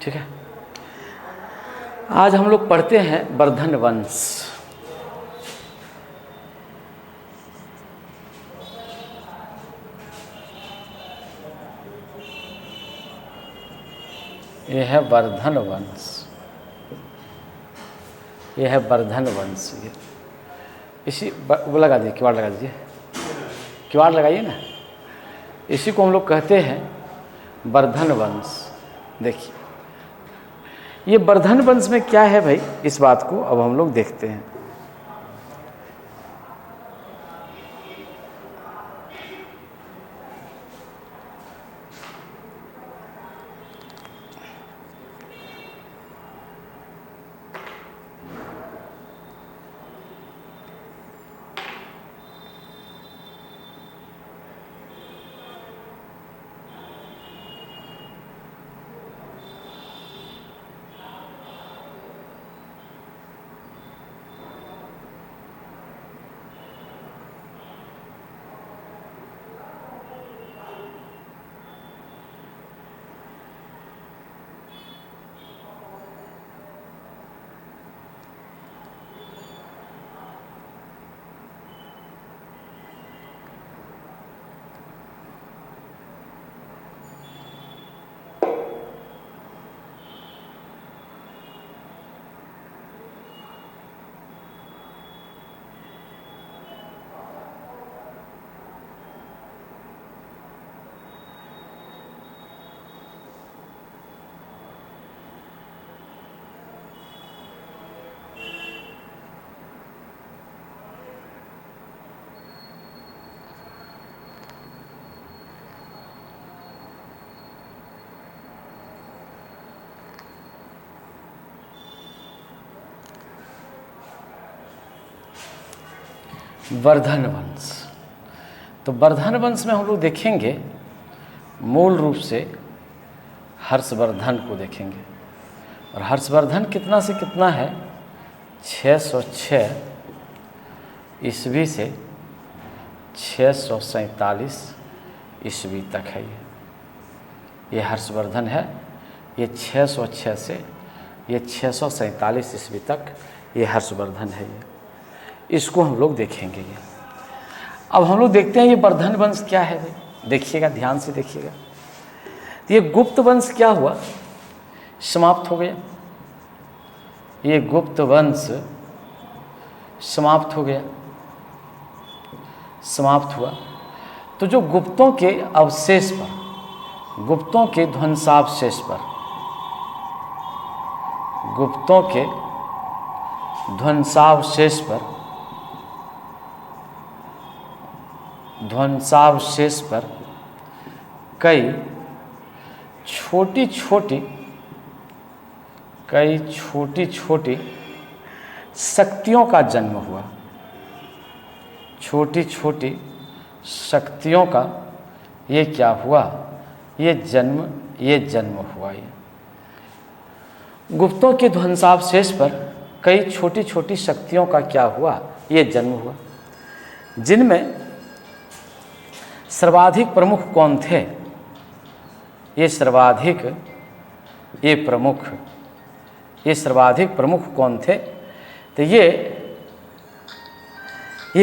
ठीक है। आज हम लोग पढ़ते हैं वर्धन वंश। यह है वर्धन वंश, यह है वर्धन वंश। ये इसी वो लगा दीजिए, किवाड़ लगा दीजिए, किवाड़ लगाइए ना। इसी को हम लोग कहते हैं वर्धन वंश। देखिए ये वर्धन वंश में क्या है भाई, इस बात को अब हम लोग देखते हैं। वर्धन वंश। तो वर्धन वंश में हम लोग देखेंगे मूल रूप से हर्षवर्धन को देखेंगे। और हर्षवर्धन कितना से कितना है, 606 ईस्वी से 647 ईस्वी तक है। ये हर्षवर्धन है, ये 606 से ये 647 ईस्वी तक ये हर्षवर्धन है। इसको हम लोग देखेंगे। ये अब हम लोग देखते हैं ये वर्धन वंश क्या है भाई, देखिएगा, ध्यान से देखिएगा। ये गुप्त वंश क्या हुआ, समाप्त हो गया। ये गुप्त वंश समाप्त हो गया, समाप्त हुआ। तो जो गुप्तों के अवशेष पर, गुप्तों के ध्वंसावशेष पर, गुप्तों के ध्वंसावशेष पर, ध्वंसावशेष पर कई छोटी छोटी शक्तियों का जन्म हुआ। छोटी छोटी शक्तियों का ये क्या हुआ, ये जन्म हुआ। ये गुप्तों के ध्वंसावशेष पर कई छोटी छोटी शक्तियों का क्या हुआ, ये जन्म हुआ। जिनमें सर्वाधिक प्रमुख कौन थे, ये सर्वाधिक प्रमुख कौन थे, तो ये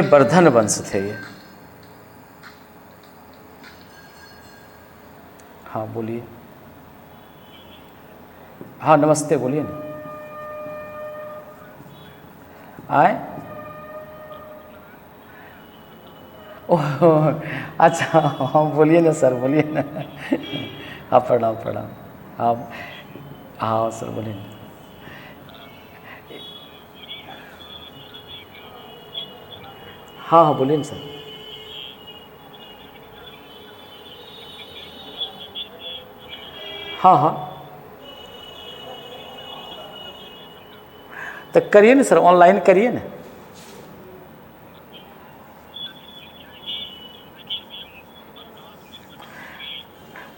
वर्धन वंश थे। ये हाँ बोलिए, हाँ नमस्ते, बोलिए ना। आए, ओह अच्छा, हाँ बोलिए ना सर, बोलिए ना। हाँ प्रणाम प्रणाम, हाँ सर बोलिए ना। हाँ बोलिए ना सर। हाँ तो करिए ना सर, ऑनलाइन करिए ना।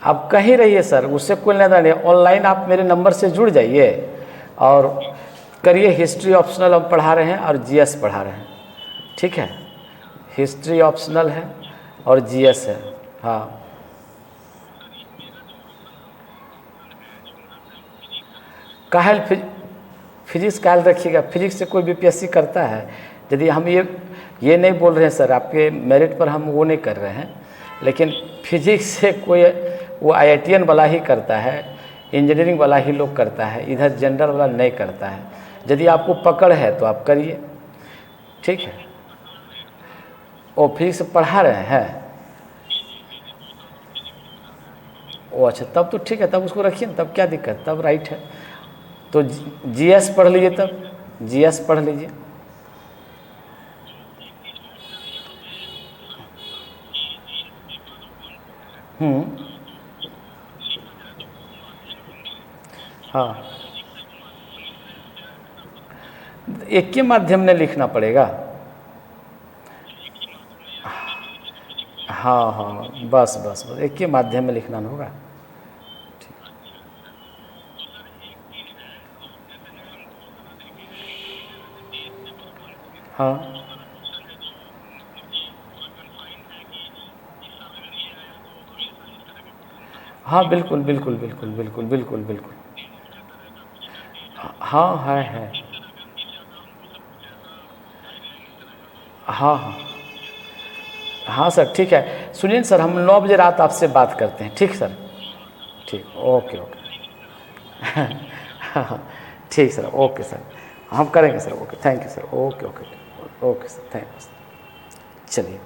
आप कहीं रहिए सर, उससे कोई लेना नहीं। ऑनलाइन आप मेरे नंबर से जुड़ जाइए और करिए। हिस्ट्री ऑप्शनल हम पढ़ा रहे हैं और जीएस पढ़ा रहे हैं, ठीक है। हिस्ट्री ऑप्शनल है और जीएस है। हाँ काहल फिजिक्स काहल रखिएगा, फिजिक्स से कोई बीपीएससी करता है। यदि हम ये नहीं बोल रहे हैं सर आपके मेरिट पर हम वो नहीं कर रहे हैं, लेकिन फिजिक्स से कोई वो IITian वाला ही करता है, इंजीनियरिंग वाला ही लोग करता है, इधर जनरल वाला नहीं करता है। यदि आपको पकड़ है तो आप करिए, ठीक है। वो फिजिक्स पढ़ा रहे हैं, ओ अच्छा, तब तो ठीक है, तब उसको रखिए ना, तब क्या दिक्कत, तब राइट है। तो GS पढ़ लीजिए, तब GS पढ़ लीजिए। हाँ, एक के माध्यम में लिखना पड़ेगा। हाँ हाँ, बस बस बस, एक के माध्यम में लिखना न होगा। हाँ हाँ, बिल्कुल बिल्कुल बिल्कुल बिल्कुल बिल्कुल बिल्कुल। हाँ है। हाँ हाँ हाँ सर, ठीक है। सुनिए सर, हम 9 बजे रात आपसे बात करते हैं, ठीक सर? ठीक, ओके ओके। हाँ ठीक सर, ओके सर, हम करेंगे sir, okay, thank you sir, okay okay okay sir, thank you sir. चलिए,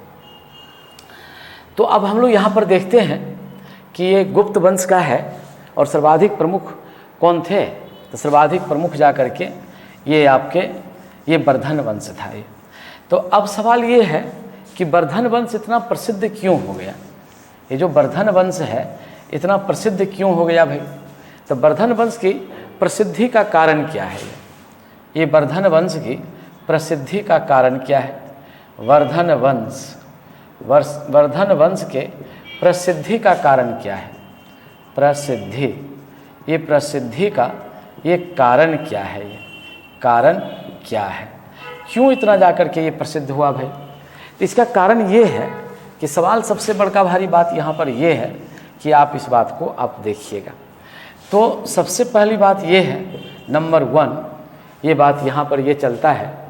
तो अब हम लोग यहाँ पर देखते हैं कि ये गुप्त वंश का है और सर्वाधिक प्रमुख कौन थे? तो सर्वाधिक प्रमुख जा कर के ये आपके ये वर्धन वंश था ये। तो अब सवाल ये है कि वर्धन वंश इतना प्रसिद्ध क्यों हो गया? ये जो वर्धन वंश है इतना प्रसिद्ध क्यों हो गया भाई? तो वर्धन वंश की प्रसिद्धि का कारण क्या है? ये वर्धन वंश की प्रसिद्धि का कारण क्या है? वर्धन वंश के प्रसिद्धि का कारण क्या है? प्रसिद्धि, ये प्रसिद्धि का ये कारण क्या है? ये कारण क्या है? क्यों इतना जाकर के ये प्रसिद्ध हुआ भाई? तो इसका कारण ये है कि सवाल सबसे बड़का भारी बात यहाँ पर ये है कि आप इस बात को आप देखिएगा। तो सबसे पहली बात ये है, नंबर 1 ये बात यहाँ पर ये चलता है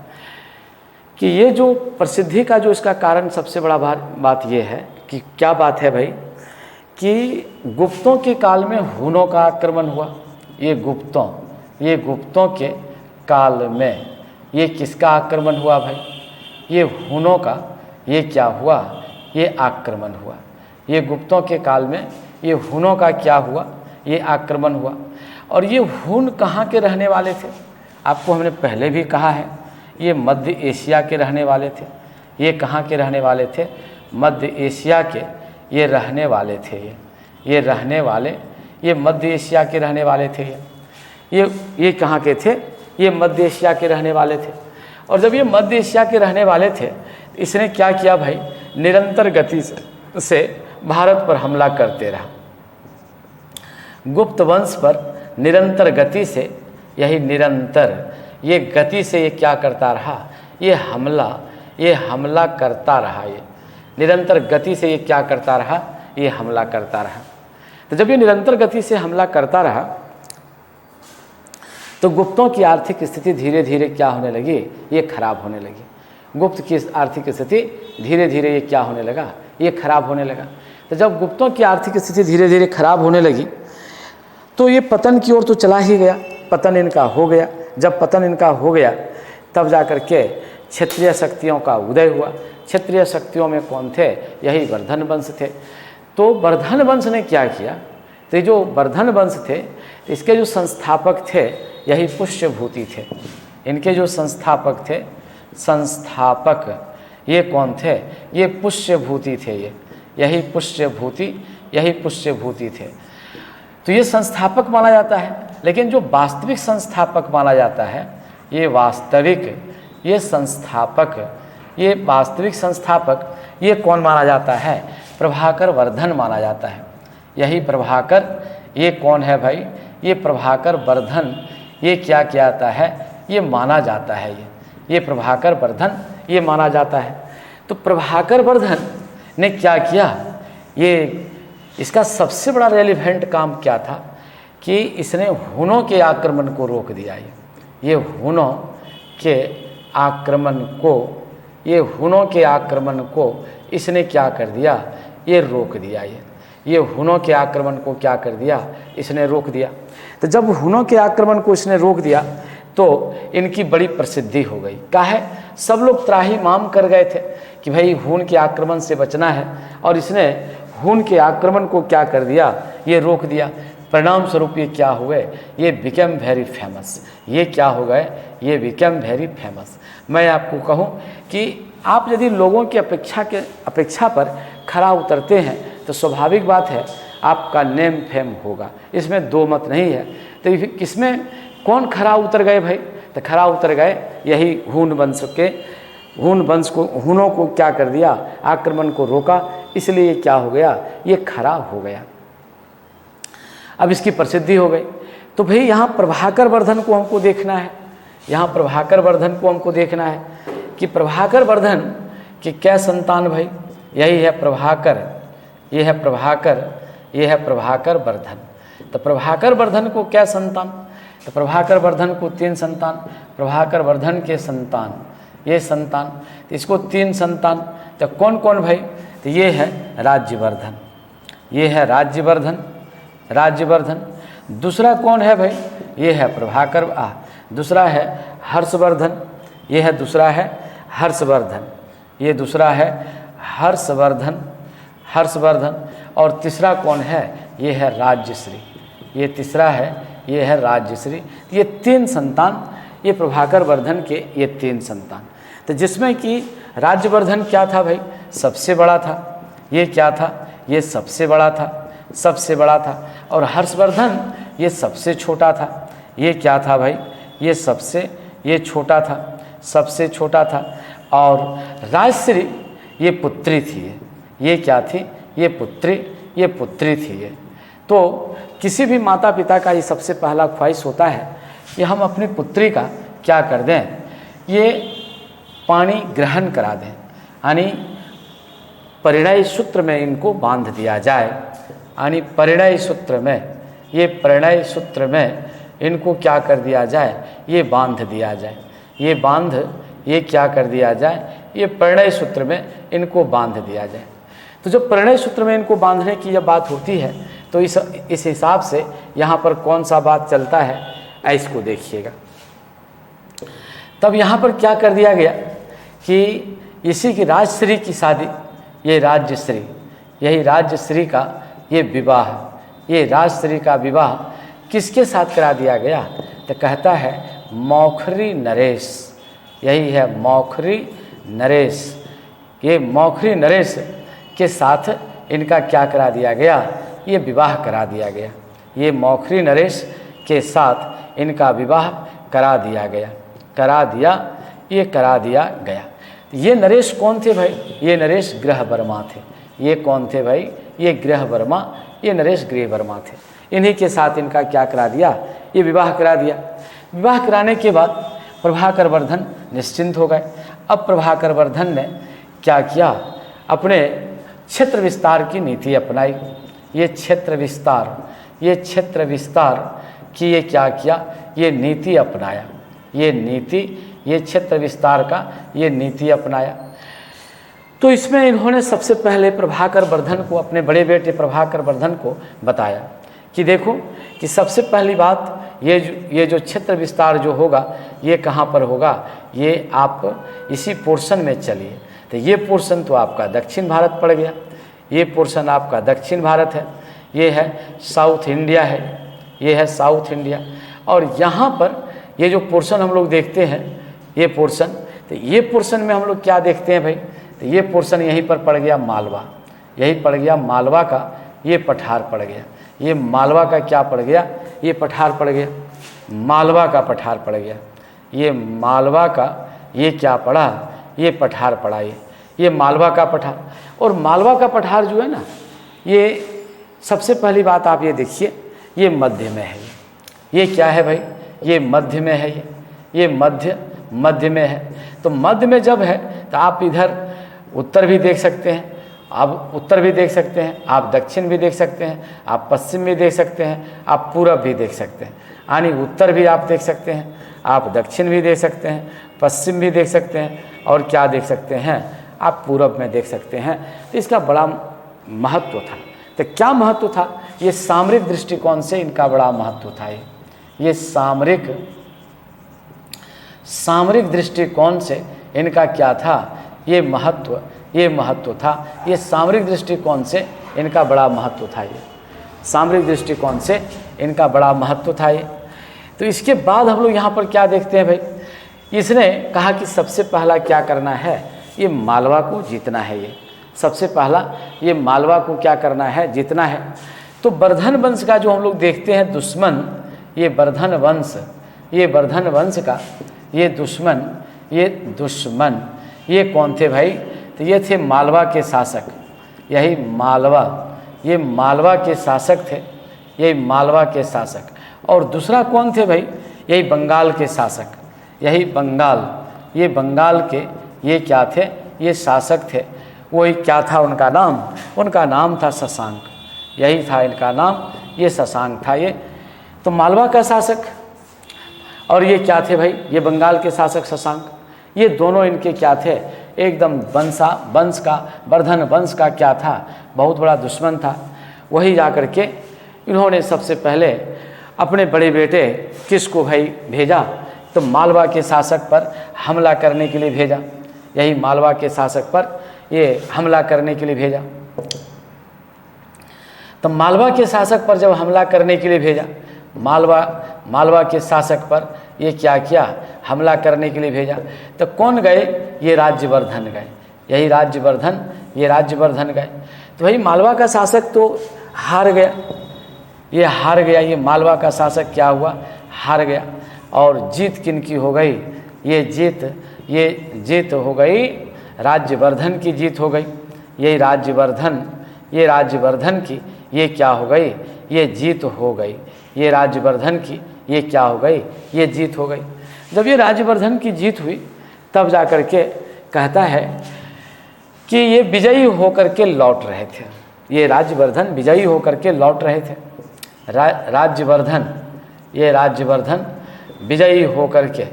कि ये जो प्रसिद्धि का जो इसका कारण सबसे बड़ा बात ये है कि क्या बात है भाई, कि गुप्तों के काल में हुनों का आक्रमण हुआ। ये गुप्तों के काल में ये किसका आक्रमण हुआ भाई? ये हुनों का ये क्या हुआ? ये आक्रमण हुआ। ये गुप्तों के काल में ये हुनों का क्या हुआ? ये आक्रमण हुआ। और ये हुन कहाँ के रहने वाले थे? आपको हमने पहले भी कहा है, ये मध्य एशिया के रहने वाले थे। ये कहाँ के रहने वाले थे? मध्य एशिया के ये रहने वाले थे। ये मध्य एशिया के रहने वाले थे। ये कहाँ के थे? ये मध्य एशिया के रहने वाले थे। और जब ये मध्य एशिया के रहने वाले थे, इसने क्या किया भाई? निरंतर गति से भारत पर हमला करते रहा। गुप्त वंश पर निरंतर गति से, यही निरंतर ये गति से ये क्या करता रहा? ये हमला करता रहा। ये निरंतर गति से ये क्या करता रहा? ये हमला करता रहा। तो जब ये निरंतर गति से हमला करता रहा तो गुप्तों की आर्थिक स्थिति धीरे धीरे क्या होने लगी? ये खराब होने लगी। गुप्त की आर्थिक स्थिति धीरे धीरे ये क्या होने लगा? ये खराब होने लगा। तो जब गुप्तों की आर्थिक स्थिति धीरे धीरे खराब होने लगी तो ये पतन की ओर तो चला ही गया, पतन इनका हो गया। जब पतन इनका हो गया तब जा कर के क्षेत्रीय शक्तियों का उदय हुआ। क्षेत्रीय शक्तियों में कौन थे? यही वर्धन वंश थे। तो वर्धन वंश ने क्या किया? तो ये जो वर्धन वंश थे इसके जो संस्थापक थे यही पुष्यभूति थे। इनके जो संस्थापक थे, ये कौन थे? ये पुष्यभूति थे। यही पुष्यभूति थे। तो ये संस्थापक माना जाता है। लेकिन जो वास्तविक संस्थापक माना जाता है, ये वास्तविक संस्थापक ये कौन माना जाता है? प्रभाकर वर्धन माना जाता है। यही प्रभाकर, ये कौन है भाई? ये प्रभाकर वर्धन ये क्या जाता है? ये माना जाता है। ये प्रभाकर वर्धन ये माना जाता है। तो प्रभाकर वर्धन ने क्या किया? ये इसका सबसे बड़ा रेलिवेंट काम क्या था कि इसने हुनों के आक्रमण को रोक दिया। ये हुनों के आक्रमण को, ये हुनों के आक्रमण को इसने क्या कर दिया, ये रोक दिया। ये हुनों के आक्रमण को क्या कर दिया, इसने रोक दिया। तो जब हुनों के आक्रमण को इसने रोक दिया तो इनकी बड़ी प्रसिद्धि हो गई। क्या है, सब लोग त्राहिमाम कर गए थे कि भाई हुन के आक्रमण से बचना है, और इसने हुन के आक्रमण को क्या कर दिया, ये रोक दिया। परिणाम स्वरूप ये क्या हुए, ये बिकेम वेरी फेमस। ये क्या हो गए, ये बिकेम वेरी फेमस। मैं आपको कहूँ कि आप यदि लोगों की अपेक्षा पर खरा उतरते हैं तो स्वाभाविक बात है आपका नेम फेम होगा, इसमें दो मत नहीं है। तो किसमें कौन खरा उतर गए भाई, तो खरा उतर गए यही हुन वंश के। हुन वंश को, हुनों को क्या कर दिया, आक्रमण को रोका, इसलिए क्या हो गया, ये खरा हो गया। अब इसकी प्रसिद्धि हो गई। तो भाई यहाँ प्रभाकर वर्धन को हमको देखना है, यहाँ प्रभाकर वर्धन को हमको देखना है कि प्रभाकर वर्धन के क्या संतान भाई, यही है प्रभाकर, ये है प्रभाकर, ये है प्रभाकर वर्धन। तो प्रभाकर वर्धन को क्या संतान, तो प्रभाकर वर्धन को 3 संतान, प्रभाकर वर्धन के संतान, ये संतान, तो इसको 3 संतान। तो कौन कौन भाई, तो ये है राज्यवर्धन, ये है राज्यवर्धन, राज्यवर्धन। दूसरा कौन है भाई, ये है प्रभाकर, दूसरा है हर्षवर्धन, ये है दूसरा है हर्षवर्धन, ये दूसरा है हर्षवर्धन, हर्षवर्धन। और तीसरा कौन है, ये है राज्यश्री, ये तीसरा है, ये है राज्यश्री। ये 3 संतान, ये प्रभाकर वर्धन के ये 3 संतान। तो जिसमें कि राज्यवर्धन क्या था भाई, सबसे बड़ा था। ये क्या था, ये सबसे बड़ा था, सबसे बड़ा था। और हर्षवर्धन ये सबसे छोटा था। ये क्या था भाई, ये सबसे, ये छोटा था, सबसे छोटा था। और राजश्री ये पुत्री थी, ये क्या थी, ये पुत्री, ये पुत्री थी ये। तो किसी भी माता पिता का ये सबसे पहला ख्वाहिश होता है कि हम अपनी पुत्री का क्या कर दें, ये पाणी ग्रहण करा दें, यानी परिणय सूत्र में इनको बांध दिया जाए, यानी परिणय सूत्र में, ये परिणय सूत्र में इनको क्या कर दिया जाए, ये बांध दिया जाए, ये बांध, ये क्या कर दिया जाए, ये परिणय सूत्र में इनको बांध दिया जाए। तो जो परिणय सूत्र में इनको बांधने की जब बात होती है तो इस हिसाब से यहाँ पर कौन सा बात चलता है, इसको देखिएगा। तब यहाँ पर क्या कर दिया गया कि इसी की राजश्री की शादी, ये राज्यश्री, यही राज्यश्री का ये विवाह, ये राजश्री का विवाह किसके साथ करा दिया गया, तो कहता है मौखरी नरेश, यही है मौखरी नरेश। ये मौखरी नरेश के साथ इनका क्या करा दिया गया, ये विवाह करा दिया गया। ये मौखरी नरेश के साथ इनका विवाह करा दिया गया, करा दिया, ये करा दिया गया। ये नरेश कौन थे भाई, ये नरेश गृह वर्मा थे। ये कौन थे भाई, ये गृह वर्मा, ये नरेश गृह वर्मा थे। इन्हीं के साथ इनका क्या करा दिया, ये विवाह करा दिया। विवाह कराने के बाद प्रभाकर वर्धन निश्चिंत हो गए। अब प्रभाकर वर्धन ने क्या किया, अपने क्षेत्र विस्तार की नीति अपनाई। ये क्षेत्र विस्तार, ये क्षेत्र विस्तार की ये क्या किया, ये नीति अपनाया। ये नीति, ये क्षेत्र विस्तार का ये नीति अपनाया। तो इसमें इन्होंने सबसे पहले प्रभाकर वर्धन को, अपने बड़े बेटे प्रभाकर वर्धन को बताया कि देखो कि सबसे पहली बात ये जो क्षेत्र विस्तार जो होगा ये कहाँ पर होगा, ये आप इसी पोर्शन में चलिए। तो ये पोर्शन तो आपका दक्षिण भारत पड़ गया, ये पोर्शन आपका दक्षिण भारत है, ये है साउथ इंडिया है, ये है साउथ इंडिया। और यहाँ पर ये जो पोर्शन हम लोग देखते हैं, ये पोर्शन, तो ये पोर्शन में हम लोग क्या देखते हैं भाई, तो ये पोर्शन यहीं पर पड़ गया मालवा, यही पड़ गया मालवा का ये पठार पड़ गया। ये मालवा का क्या पड़ गया, ये पठार पड़ गया, मालवा का पठार पड़ गया। ये मालवा का ये क्या पड़ा, ये पठार पड़ा, ये मालवा का पठार। और मालवा का पठार जो है ना, ये सबसे पहली बात आप ये देखिए, ये मध्य में है। ये क्या है भाई, ये मध्य में है, ये मध्य में है। तो मध्य में जब है तो आप इधर उत्तर भी देख सकते हैं आप उत्तर भी देख सकते हैं, आप दक्षिण भी देख सकते हैं, आप पश्चिम भी देख सकते हैं, आप पूरब भी देख सकते हैं। यानी उत्तर भी आप देख सकते हैं, आप दक्षिण भी देख सकते हैं, पश्चिम भी देख सकते हैं, और क्या देख सकते हैं, आप पूरब में देख सकते हैं। तो इसका बड़ा महत्व था। तो क्या महत्व था? ये सामरिक दृष्टिकोण से इनका बड़ा महत्व था। ये सामरिक दृष्टिकोण से इनका क्या था? ये महत्व था। ये सामरिक दृष्टिकोण से इनका बड़ा महत्व था। ये सामरिक दृष्टिकोण से इनका बड़ा महत्व था। ये तो इसके बाद हम लोग यहाँ पर क्या देखते हैं भाई, इसने कहा कि सबसे पहला क्या करना है, ये मालवा को जीतना है। ये सबसे पहला ये मालवा को क्या करना है, जीतना है। तो वर्धन वंश का जो हम लोग देखते हैं दुश्मन, ये वर्धन वंश का ये दुश्मन ये कौन थे भाई? तो ये थे मालवा के शासक। यही ये मालवा के शासक थे, यही मालवा के शासक। और दूसरा कौन थे भाई? यही बंगाल के शासक। यही ये बंगाल के ये क्या थे? ये शासक थे। वही क्या था उनका नाम? उनका नाम था शशांक। यही था इनका नाम, ये शशांक था। ये तो मालवा का शासक और ये क्या थे भाई? ये बंगाल के शासक शशांक। ये दोनों इनके क्या थे? एकदम वंश का, वर्धन वंश का क्या था? बहुत बड़ा दुश्मन था। वही जाकर के इन्होंने सबसे पहले अपने बड़े बेटे किसको भाई भेजा? तो मालवा के शासक पर हमला करने के लिए भेजा। यही मालवा के शासक पर ये हमला करने के लिए भेजा। तो मालवा के शासक पर जब हमला करने के लिए भेजा, मालवा के शासक पर ये क्या किया? हमला करने के लिए भेजा। तो कौन गए? ये राज्यवर्धन गए। यही राज्यवर्धन गए। तो भाई मालवा का शासक तो हार गया। ये मालवा का शासक क्या हुआ? हार गया। और जीत किनकी हो गई? ये जीत हो गई, राज्यवर्धन की जीत हो गई। ये राज्यवर्धन की ये क्या हो गई? ये जीत हो गई। ये राज्यवर्धन की ये क्या हो गई? ये जीत हो गई। जब ये राज्यवर्धन की जीत हुई तब जाकर के कहता है कि ये विजयी होकर के लौट रहे थे। ये राज्यवर्धन विजयी होकर के लौट रहे थे। राज्यवर्धन विजयी होकर के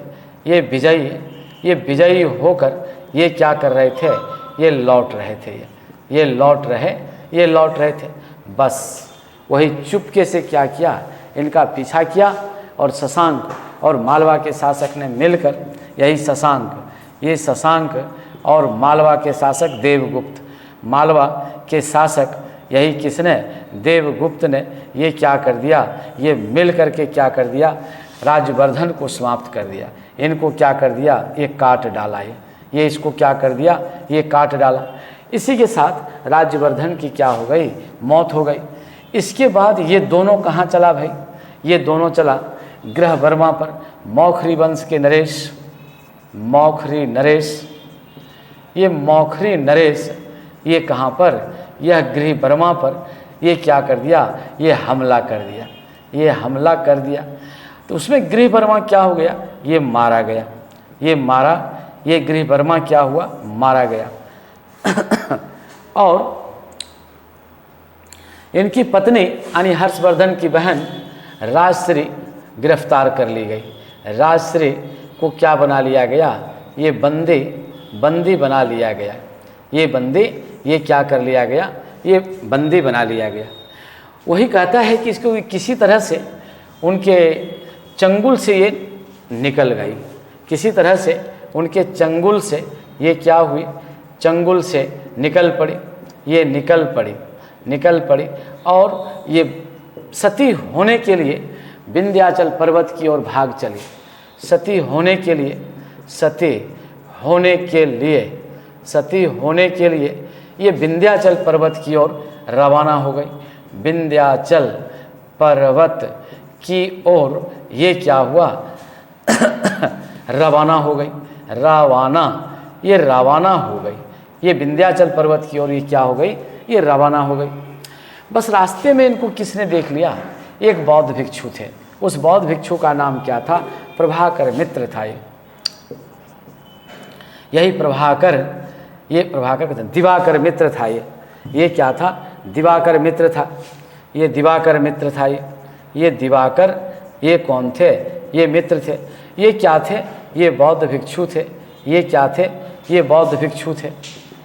ये विजयी होकर ये क्या कर रहे थे? ये लौट रहे थे। ये लौट रहे थे। बस वही चुपके से क्या किया? इनका पीछा किया। और शशांक और मालवा के शासक ने मिलकर, यही शशांक और मालवा के शासक देवगुप्त, मालवा के शासक यही किसने? देवगुप्त ने ये क्या कर दिया? ये मिल कर के क्या कर दिया? राज्यवर्धन को समाप्त कर दिया। इनको क्या कर दिया? ये काट डाला। ये इसको क्या कर दिया? ये काट डाला। इसी के साथ राज्यवर्धन की क्या हो गई? मौत हो गई। इसके बाद ये दोनों कहाँ चला भाई? ये दोनों चला गृह वर्मा पर। मौखरी वंश के मौखरी नरेश ये कहाँ पर? यह गृह वर्मा पर ये क्या कर दिया? ये हमला कर दिया। तो उसमें गृह वर्मा क्या हो गया? ये मारा गया। ये गृह वर्मा क्या हुआ? मारा गया। और इनकी पत्नी यानी हर्षवर्धन की बहन राजश्री गिरफ्तार कर ली गई। राजश्री को क्या बना लिया गया? ये बंदी बना लिया गया। ये क्या कर लिया गया? ये बंदी बना लिया गया। वही कहता है कि इसको किसी तरह से उनके चंगुल से ये निकल गई। किसी तरह से उनके चंगुल से ये क्या हुई? चंगुल से निकल पड़ी। ये निकल पड़ी और ये सती होने के लिए विंध्याचल पर्वत की ओर भाग चली। सती होने के लिए ये विंध्याचल पर्वत की ओर रवाना हो गई। विंध्याचल पर्वत की ओर ये क्या हुआ? रवाना हो गई। रवाना हो गई। ये विंध्याचल पर्वत की ओर ये क्या हो गई? ये रवाना हो गई। बस रास्ते में इनको किसने देख लिया? एक बौद्ध भिक्षु थे। उस बौद्ध भिक्षु का नाम क्या था? प्रभाकर मित्र था। यही प्रभाकर दिवाकर मित्र था। ये क्या था? दिवाकर मित्र था। ये दिवाकर मित्र था। ये दिवाकर, ये कौन थे? ये मित्र थे। ये क्या थे? ये बौद्ध भिक्षु थे। ये क्या थे? ये बौद्ध भिक्षु थे।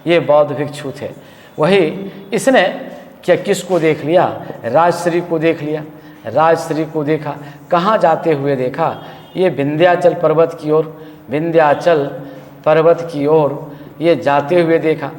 ये बौद्ध भिक्षु थे। वही इसने क्या किसको देख लिया? राजश्री को देख लिया। राजश्री को देखा, कहाँ जाते हुए देखा? ये विंध्याचल पर्वत की ओर, विंध्याचल पर्वत की ओर ये जाते हुए देखा।